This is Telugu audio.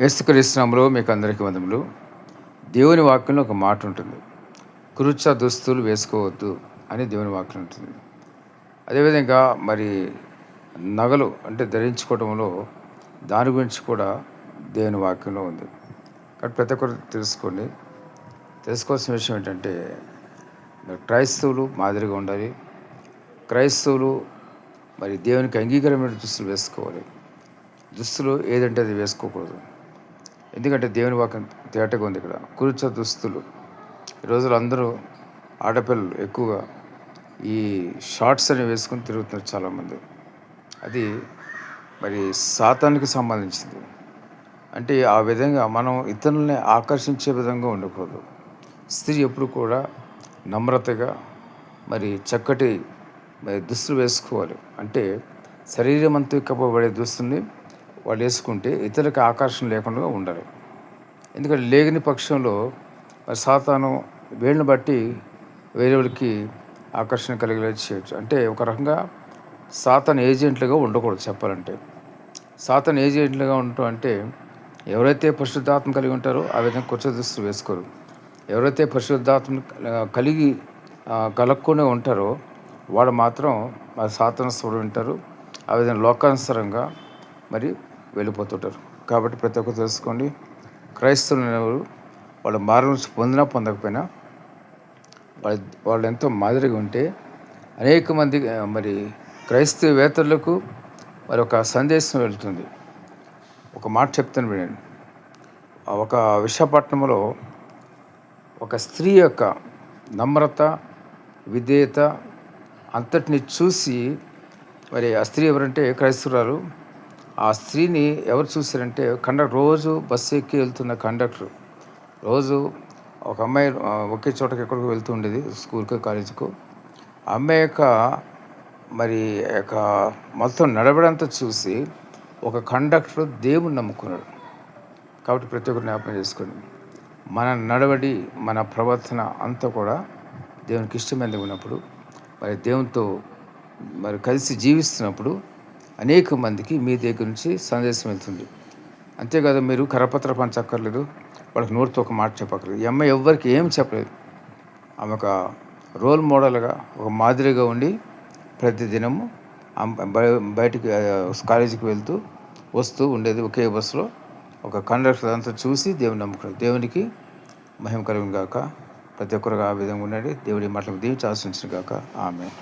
యేసుక్రీస్తు నామములో మీకు అందరికీ వందములు. దేవుని వాక్యంలో ఒక మాట ఉంటుంది, కురుచ దుస్తులు వేసుకోవద్దు అని దేవుని వాక్యం ఉంటుంది. అదేవిధంగా మరి నగలు అంటే ధరించుకోవడంలో దాని గురించి కూడా దేవుని వాక్యంలో ఉంది. కాబట్టి ప్రతి ఒక్కరు తెలుసుకోవాల్సిన విషయం ఏంటంటే, మరి క్రైస్తవులు మాదిరిగా ఉండాలి. క్రైస్తవులు మరి దేవునికి అంగీకారమైన దుస్తులు వేసుకోవాలి. దుస్తులు ఏదంటే అది వేసుకోకూడదు. ఎందుకంటే దేవుని వాక్యం తేటగా ఉంది. ఇక్కడ కురుచ దుస్తులు, ఈ రోజులు అందరూ ఆడపిల్లలు ఎక్కువగా ఈ షార్ట్స్ అని వేసుకొని తిరుగుతున్నారు చాలామంది. అది మరి సాతానికి సంబంధించింది. అంటే ఆ విధంగా మనం ఇతరులని ఆకర్షించే విధంగా ఉండకూడదు. స్త్రీ ఎప్పుడు కూడా నమ్రతగా మరి చక్కటి మరి దుస్తులు వేసుకోవాలి. అంటే శరీరం అంతా కప్పబడే దుస్తుల్ని వాళ్ళు వేసుకుంటే ఇతరులకు ఆకర్షణ లేకుండా ఉండాలి. ఎందుకంటే లేని పక్షంలో మరి సాతాను వీళ్ళని బట్టి వేరే వాళ్ళకి ఆకర్షణ కలిగేలా చేయొచ్చు. అంటే ఒక రకంగా సాతాను ఏజెంట్లుగా ఉండకూడదు. చెప్పాలంటే సాతాను ఏజెంట్లుగా ఉండటం అంటే, ఎవరైతే పరిశుద్ధాత్మ కలిగి ఉంటారో ఆ విధంగా కుర్చ దుస్తులు వేసుకోరు. ఎవరైతే పరిశుద్ధాత్మ కలగకుండా ఉంటారో వాడు మాత్రం మరి సాతాను స్వరం వింటారు. ఆ విధంగా లోకానుసారంగా మరి వెళ్ళిపోతుంటారు. కాబట్టి ప్రతి ఒక్కరు తెలుసుకోండి, క్రైస్తవులు ఎవరు వాళ్ళ మారు పొందినా పొందకపోయినా వాళ్ళు ఎంతో మాదిరిగా ఉంటే అనేక మంది మరి క్రైస్తవేతరులకు మరి ఒక సందేశం వెళ్తుంది. ఒక మాట చెప్తాను వినండి. ఒక విశాఖపట్నంలో ఒక స్త్రీ యొక్క నమ్రత, విధేయత అంతటిని చూసి, మరి ఆ స్త్రీ ఎవరంటే క్రైస్తవురాలు. ఆ స్త్రీని ఎవరు చూశారంటే రోజు బస్సు ఎక్కి వెళ్తున్న కండక్టర్, రోజు ఒక అమ్మాయి ఒకే చోటకి ఎక్కడికి వెళ్తూ ఉండేది, స్కూల్కి కాలేజీకు. ఆ అమ్మాయి యొక్క మరి యొక్క మొత్తం నడవడంతా చూసి ఒక కండక్టర్ దేవుని నమ్ముకున్నాడు. కాబట్టి ప్రతి ఒక్కరు జ్ఞాపకం చేసుకొని మన నడవడి, మన ప్రవర్తన అంతా కూడా దేవునికి ఇష్టమైనది ఉన్నప్పుడు, మరి దేవునితో మరి కలిసి జీవిస్తున్నప్పుడు అనేక మందికి మీ దగ్గర నుంచి సందేశం వెళ్తుంది. అంతేకాదు, మీరు కరపత్ర పంచక్కర్లేదు, వాళ్ళకి నోటితో ఒక మాట చెప్పక్కర్లేదు. ఈ అమ్మాయి ఎవ్వరికి ఏం చెప్పలేదు. ఆమె ఒక రోల్ మోడల్గా, ఒక మాదిరిగా ఉండి ప్రతిదినము బయటికి కాలేజీకి వస్తూ ఉండేది. ఒకే బస్సులో ఒక కండక్టర్ అంతా చూసి దేవుని నమ్ముకున్నాడు. దేవునికి మహిమ కలుగును గాక. ప్రతి ఒక్కరుగా ఆ విధంగా ఉండండి. దేవుడి మాటలకు దీవించి ఆశించును గాక. ఆమేన్.